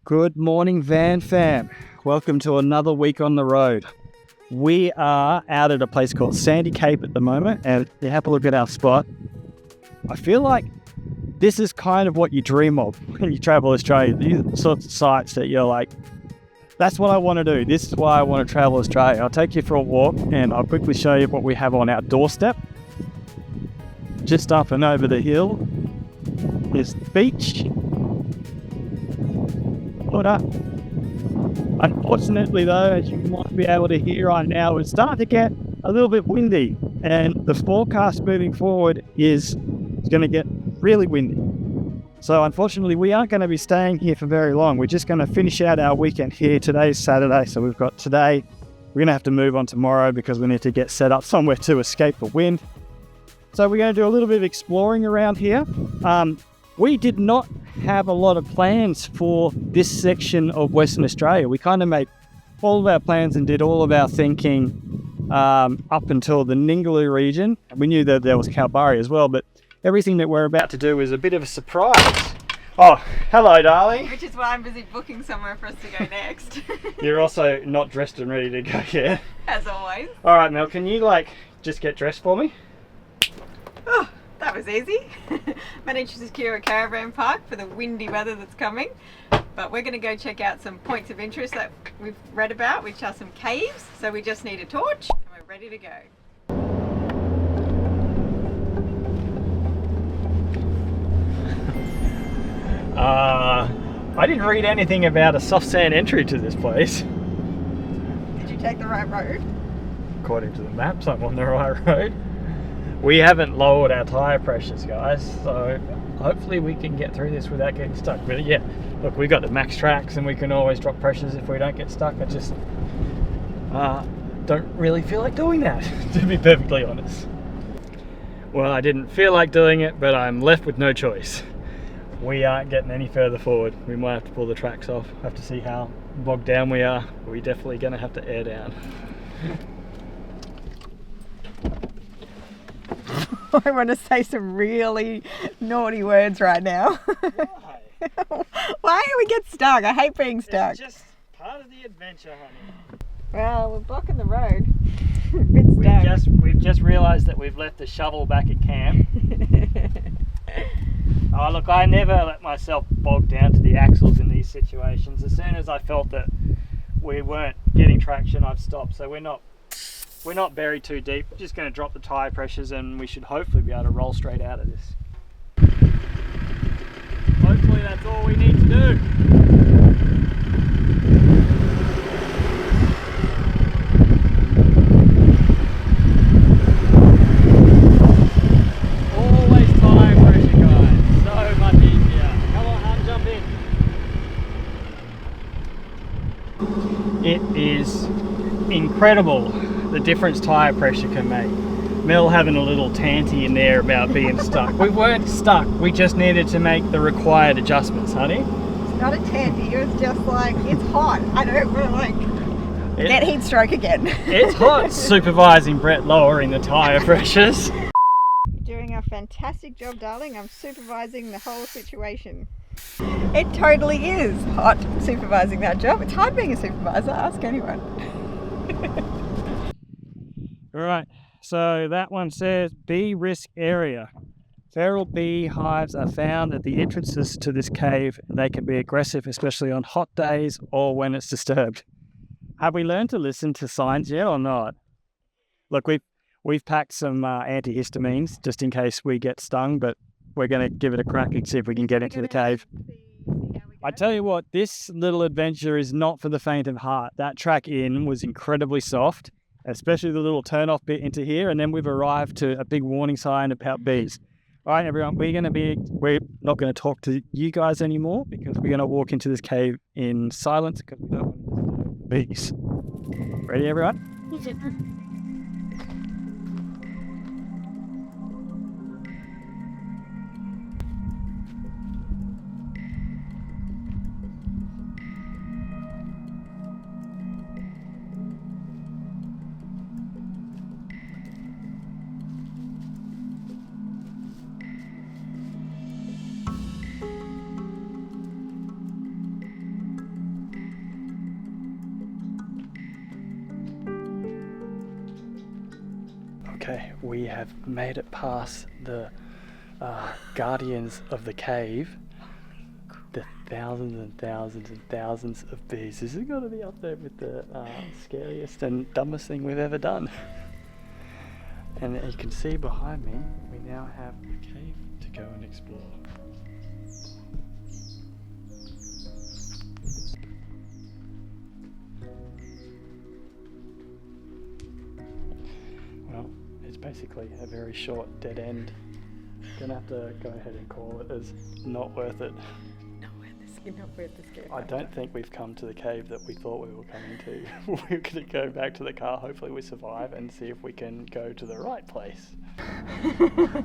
Good morning, Van Fam. Welcome to another week on the road. We are out at a place called Sandy Cape at the moment, and you have a look at our spot. I feel like this is kind of what you dream of when you travel Australia. These sorts of sites that you're like, that's what I want to do. This is why I want to travel Australia. I'll take you for a walk and I'll quickly show you what we have on our doorstep. Just up and over the hill is the beach. Look up. Unfortunately though, as you might be able to hear right now, it's starting to get a little bit windy, and the forecast moving forward is it's going to get really windy. So unfortunately we aren't going to be staying here for very long. We're just going to finish out our weekend here. Today's Saturday, so we've got today. We're going to have to move on tomorrow because we need to get set up somewhere to escape the wind. So we're going to do a little bit of exploring around here. We did not have a lot of plans for this section of Western Australia. We kind of made all of our plans and did all of our thinking up until the Ningaloo region. We knew that there was Kalbarri as well, but everything that we're about to do is a bit of a surprise. Oh, hello, darling. Which is why I'm busy booking somewhere for us to go next. You're also not dressed and ready to go yet. As always. All right, Mel, can you just get dressed for me? Oh, that was easy. Managed to secure a caravan park for the windy weather that's coming. But we're going to go check out some points of interest that we've read about, which are some caves. So we just need a torch and we're ready to go. I didn't read anything about a soft sand entry to this place. Did you take the right road? According to the maps, I'm on the right road. We haven't lowered our tyre pressures, guys, so hopefully we can get through this without getting stuck. But yeah, look, we've got the max tracks and we can always drop pressures if we don't get stuck. I just don't really feel like doing that, to be perfectly honest. Well, I didn't feel like doing it, but I'm left with no choice. We aren't getting any further forward. We might have to pull the tracks off. Have to see how bogged down we are. We're definitely going to have to air down. I want to say some really naughty words right now. Why? Why do we get stuck? I hate being stuck. It's just part of the adventure, honey. Well, we're blocking the road. A bit stuck. We've just realised that we've left the shovel back at camp. Oh, look, I never let myself bog down to the axles in these situations. As soon as I felt that we weren't getting traction, I've stopped. So we're not buried too deep. We're just going to drop the tyre pressures and we should hopefully be able to roll straight out of this. Hopefully that's all we need to do. Always tyre pressure, guys. So much easier. Come on, hon, jump in. It is incredible the difference tyre pressure can make. Mel having a little tanty in there about being stuck. We weren't stuck, we just needed to make the required adjustments, honey. It's not a tanty, it was just like, it's hot. I don't want to get heat stroke again. It's hot supervising Brett lowering the tyre pressures. You're doing a fantastic job, darling. I'm supervising the whole situation. It totally is hot supervising that job. It's hard being a supervisor, ask anyone. Right, so that one says bee risk area. Feral bee hives are found at the entrances to this cave, and they can be aggressive, especially on hot days or when it's disturbed. Have we learned to listen to signs yet or not? Look, we've packed some antihistamines just in case we get stung, but we're going to give it a crack and see if we can get into the cave. I tell you what, this little adventure is not for the faint of heart. That track in was incredibly soft, especially the little turn-off bit into here, and then we've arrived to a big warning sign about bees. All right, everyone, we're not going to talk to you guys anymore because we're going to walk into this cave in silence because we don't want bees. Ready, everyone? Okay, we have made it past the guardians of the cave. The thousands and thousands and thousands of bees. This has got to be up there with the scariest and dumbest thing we've ever done. And you can see behind me, we now have a cave to go and explore. Well, it's basically a very short dead end. Gonna have to go ahead and call it as not worth it. Not worth the scare. I don't think we've come to the cave that we thought we were coming to. We're going to go back to the car, hopefully we survive, and see if we can go to the right place.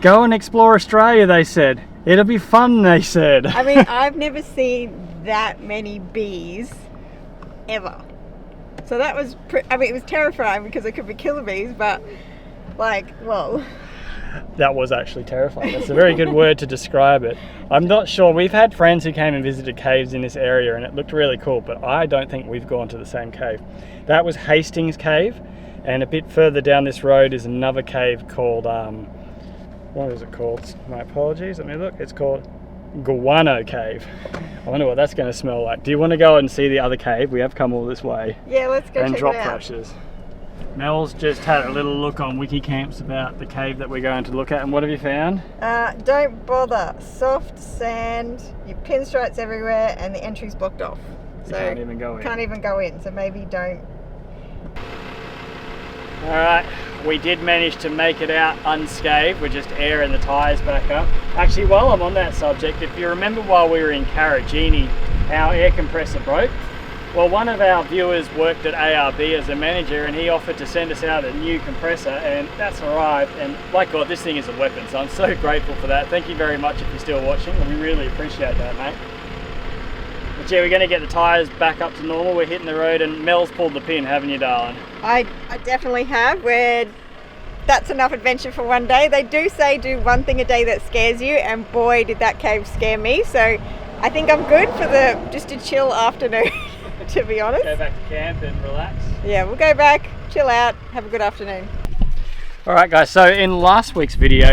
Go and explore Australia, they said. It'll be fun, they said. I mean, I've never seen that many bees ever. So that was, I mean, it was terrifying because it could be killer bees, but like, whoa. That was actually terrifying. That's a very good word to describe it. I'm not sure. We've had friends who came and visited caves in this area and it looked really cool, but I don't think we've gone to the same cave. That was Hastings Cave, and a bit further down this road is another cave called, what is it called? My apologies, let me look. It's called Guano Cave. I wonder what that's going to smell like. Do you want to go and see the other cave? We have come all this way. Yeah, let's go and check drop it out. crashes. Mel's just had a little look on WikiCamps about the cave that we're going to look at, and what have you found? Don't bother. Soft sand, your pinstripes everywhere, and the entry's blocked off. So you can't even go in. Can't even go in, so maybe don't. Alright, we did manage to make it out unscathed. We're just airing the tyres back up. Actually, while I'm on that subject, if you remember while we were in Carajini, our air compressor broke. Well, one of our viewers worked at ARB as a manager, and he offered to send us out a new compressor, and that's arrived, and like God, this thing is a weapon, so I'm so grateful for that. Thank you very much if you're still watching, and we really appreciate that, mate. But yeah, we're going to get the tyres back up to normal. We're hitting the road, and Mel's pulled the pin, haven't you, darling? I definitely have. That's enough adventure for one day. They do say do one thing a day that scares you, and boy did that cave scare me, so I think I'm good for just a chill afternoon. To be honest. Go back to camp and relax. Yeah, we'll go back, chill out, have a good afternoon. Alright guys, so in last week's video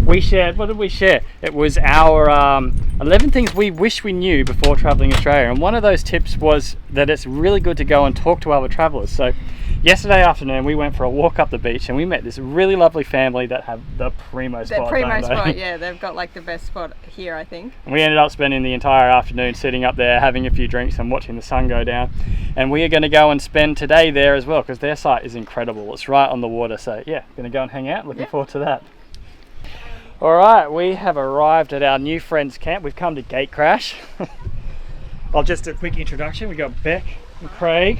we shared, what did we share? It was our 11 things we wish we knew before travelling Australia, and one of those tips was that it's really good to go and talk to other travellers. So yesterday afternoon we went for a walk up the beach and we met this really lovely family that have the primo spot. The primo spot, yeah, they've got like the best spot here, I think. And we ended up spending the entire afternoon sitting up there having a few drinks and watching the sun go down, and we are going to go and spend today there as well because their site is incredible. It's right on the water, so yeah, going to go and hang out. Looking forward to that. Alright, we have arrived at our new friend's camp. We've come to Gate Crash. I'll just do a quick introduction. We got Beck and Craig.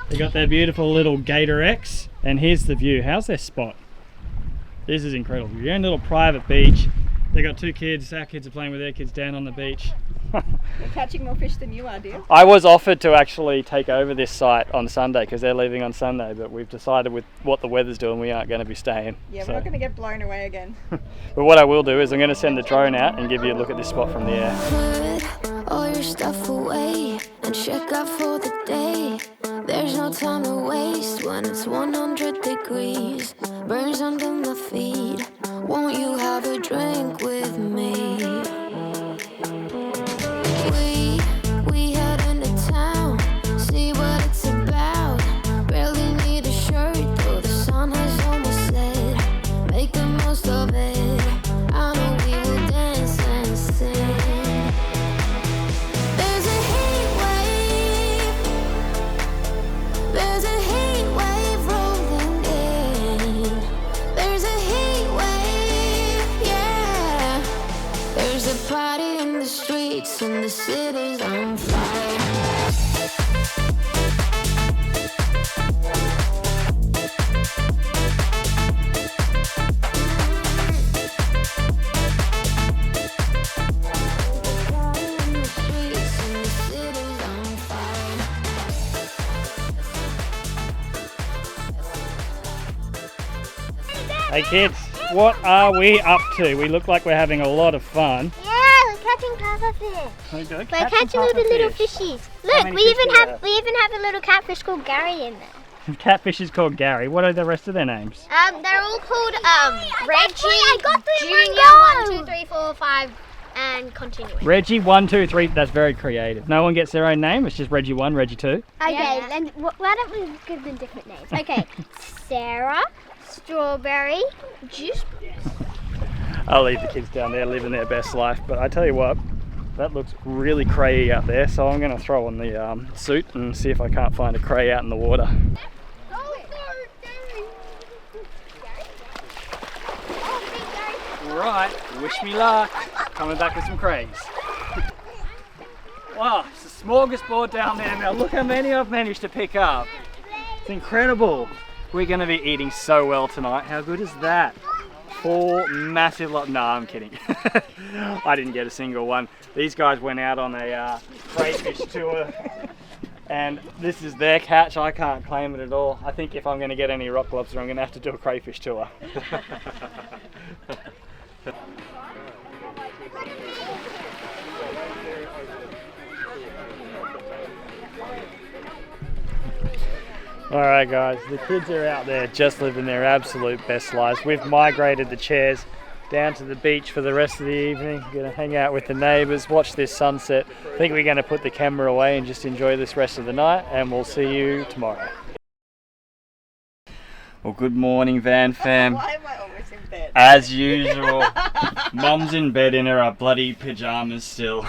They got their beautiful little Gator X, and here's the view. How's their spot? This is incredible. You're in a little private beach. They got two kids. Our kids are playing with their kids down on the beach. They're catching more fish than you are, dear. I was offered to actually take over this site on Sunday because they're leaving on Sunday, but we've decided with what the weather's doing we aren't going to be staying. Yeah, we're not going to get blown away again. But what I will do is I'm going to send the drone out and give you a look at this spot from the air. Put all your stuff away and check out for the day. There's no time to waste when it's 100 degrees. Burns under my feet. Won't you have a drink with me? We head into town, see what it's about. Barely need a shirt, though the sun has almost set. Make the most of it. I know we will dance and sing. There's a heat wave. There's a heat wave rolling in. There's a heat wave, yeah. There's a party in the streets and the city's on fire. Hey kids, what are we up to? We look like we're having a lot of fun. Yeah, we're catching pufferfish. We're We're catching little fishies. Look, we even have a little catfish called Gary in there. catfish is called Gary. What are the rest of their names? They're all called Reggie, Junior, 1, 2, 3, 4, 5, and continuing. Reggie 1, 2, 3. That's very creative. No one gets their own name. It's just Reggie 1, Reggie 2. Okay, and why don't we give them different names? Okay, Sarah, Strawberry, Juice. I'll leave the kids down there living their best life. But I tell you what, that looks really crayy out there. So I'm going to throw on the suit and see if I can't find a cray out in the water. Right, wish me luck. Coming back with some crays. Wow, it's a smorgasbord down there now. Look how many I've managed to pick up. It's incredible. We're going to be eating so well tonight. How good is that? 4 massive lots. No, I'm kidding. I didn't get a single one. These guys went out on a crayfish tour. And this is their catch. I can't claim it at all. I think if I'm going to get any rock lobster, I'm going to have to do a crayfish tour. Alright guys, the kids are out there just living their absolute best lives. We've migrated the chairs down to the beach for the rest of the evening. We're going to hang out with the neighbours, watch this sunset. I think we're going to put the camera away and just enjoy this rest of the night, and we'll see you tomorrow. Well, good morning Van Fam. Why am I always in bed? As usual, Mum's in bed in her bloody pyjamas still.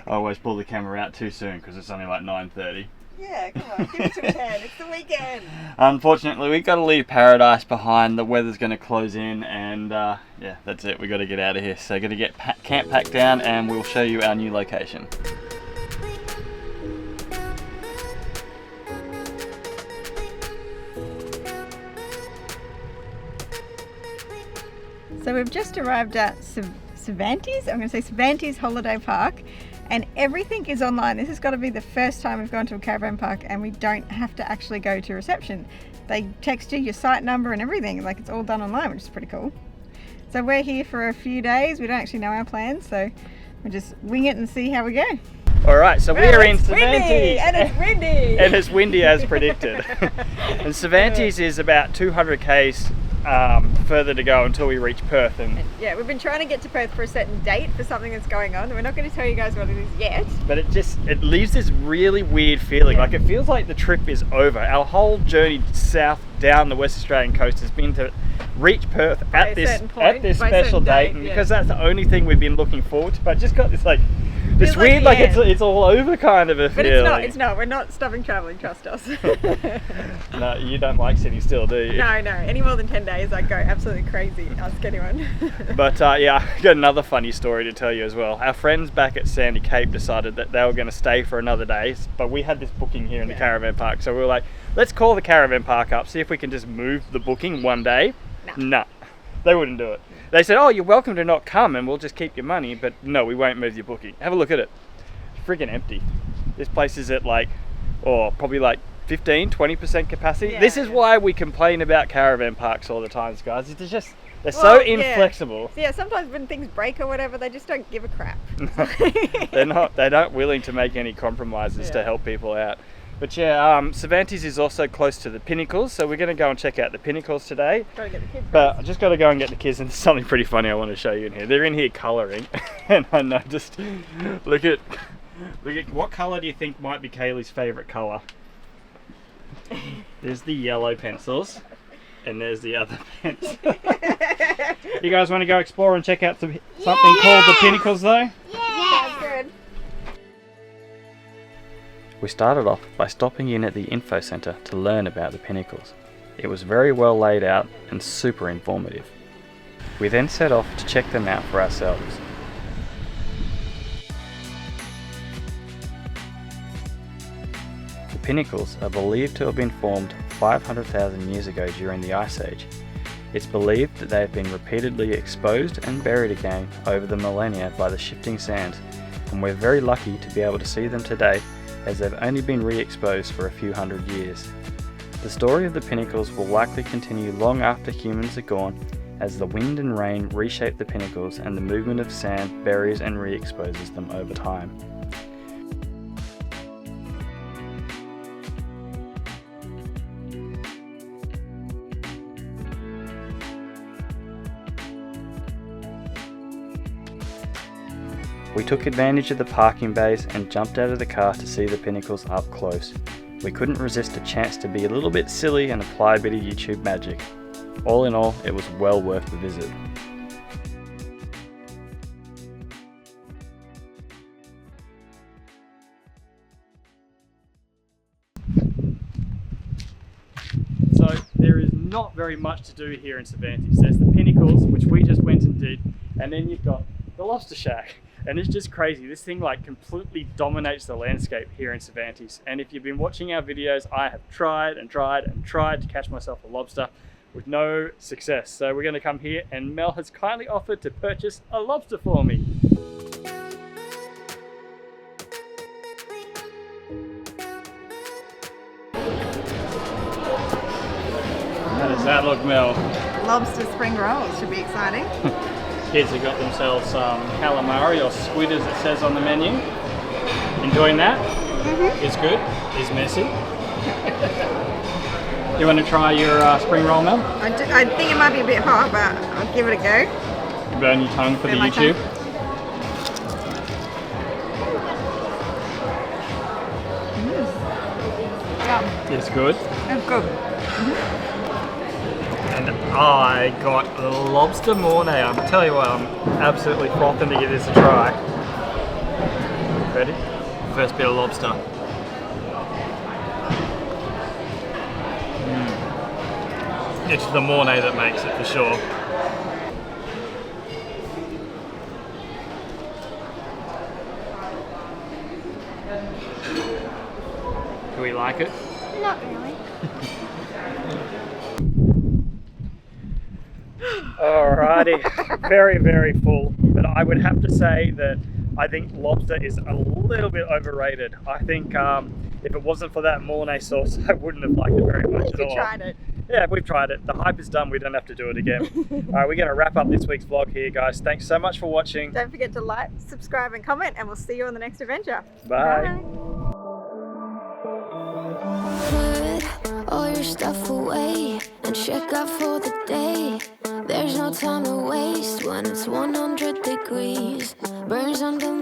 I always pull the camera out too soon because it's only like 9:30. Yeah, come on, give it to 10. It's the weekend. Unfortunately, we've got to leave paradise behind. The weather's going to close in, and yeah, that's it. We've got to get out of here. So, got to get camp packed down, and we'll show you our new location. So we've just arrived at Cervantes. I'm going to say Cervantes Holiday Park. And everything is online. This has got to be the first time we've gone to a caravan park and we don't have to actually go to reception. They text you your site number and everything. Like, it's all done online, which is pretty cool. So we're here for a few days. We don't actually know our plans, so we'll just wing it and see how we go. Alright, so we're in Cervantes. And it's windy! And it's windy as predicted. And Cervantes is about 200 k's further to go until we reach Perth. And yeah, we've been trying to get to Perth for a certain date for something that's going on. We're not going to tell you guys what it is yet. But it leaves this really weird feeling. Yeah. Like, it feels like the trip is over. Our whole journey south down the West Australian coast has been to reach Perth at this special date, and because that's the only thing we've been looking forward to. But I just got this like this weird, like it's all over kind of a feeling. But it's not. We're not stopping travelling, trust us. No, you don't like sitting still, do you? No. Any more than 10 days, I go absolutely crazy. Ask anyone. But yeah, I got another funny story to tell you as well. Our friends back at Sandy Cape decided that they were going to stay for another day, but we had this booking here in the caravan park, so we were like, let's call the caravan park up, see if we can just move the booking one day. No, they wouldn't do it. They said, oh, you're welcome to not come and we'll just keep your money, but no, we won't move your booking. Have a look at it. It's freaking empty. This place is at like, probably like 15-20% capacity. Yeah, this is why we complain about caravan parks all the time, guys. It's just, they're so inflexible. Yeah, sometimes when things break or whatever, they just don't give a crap. They're not willing to make any compromises to help people out. But yeah, Cervantes is also close to the Pinnacles, so we're going to go and check out the Pinnacles today. Gotta get the kids. But I just got to go and get the kids, and there's something pretty funny I want to show you in here. They're in here colouring, and I know, just look at what colour do you think might be Kaylee's favourite colour? There's the yellow pencils, and there's the other pencils. You guys want to go explore and check out something called the Pinnacles, though? Yeah, good. We started off by stopping in at the info centre to learn about the Pinnacles. It was very well laid out and super informative. We then set off to check them out for ourselves. The Pinnacles are believed to have been formed 500,000 years ago during the Ice Age. It's believed that they have been repeatedly exposed and buried again over the millennia by the shifting sands, and we're very lucky to be able to see them today, as they've only been re-exposed for a few hundred years. The story of the Pinnacles will likely continue long after humans are gone, as the wind and rain reshape the Pinnacles and the movement of sand buries and re-exposes them over time. We took advantage of the parking bays and jumped out of the car to see the Pinnacles up close. We couldn't resist a chance to be a little bit silly and apply a bit of YouTube magic. All in all, it was well worth the visit. So there is not very much to do here in Cervantes. There's the Pinnacles, which we just went and did, and then you've got the Lobster Shack. And it's just crazy. This thing like completely dominates the landscape here in Cervantes. And if you've been watching our videos, I have tried to catch myself a lobster with no success. So we're going to come here, and Mel has kindly offered to purchase a lobster for me. How does that look, Mel? Lobster spring rolls should be exciting. Kids have got themselves some calamari or squid as it says on the menu. Enjoying that? Mm-hmm. It's good. It's messy. You want to try your spring roll, Mel? I think it might be a bit hot, but I'll give it a go. You burn your tongue for the YouTube. Yeah. It's good. It's good. Mm-hmm. And I got lobster mornay. I'll tell you what, I'm absolutely frothing to give this a try. Ready? First bit of lobster. It's the mornay that makes it for sure. Do we like it? Not really. Alrighty, very, very full. But I would have to say that I think lobster is a little bit overrated. I think if it wasn't for that Mornay sauce, I wouldn't have liked it very much at all. We've tried it. Yeah, we've tried it. The hype is done. We don't have to do it again. Alright, we're going to wrap up this week's vlog here, guys. Thanks so much for watching. Don't forget to like, subscribe and comment, and we'll see you on the next adventure. Bye. Put all your stuff away and check out for the day. There's no time to waste when it's 100 degrees. Burns under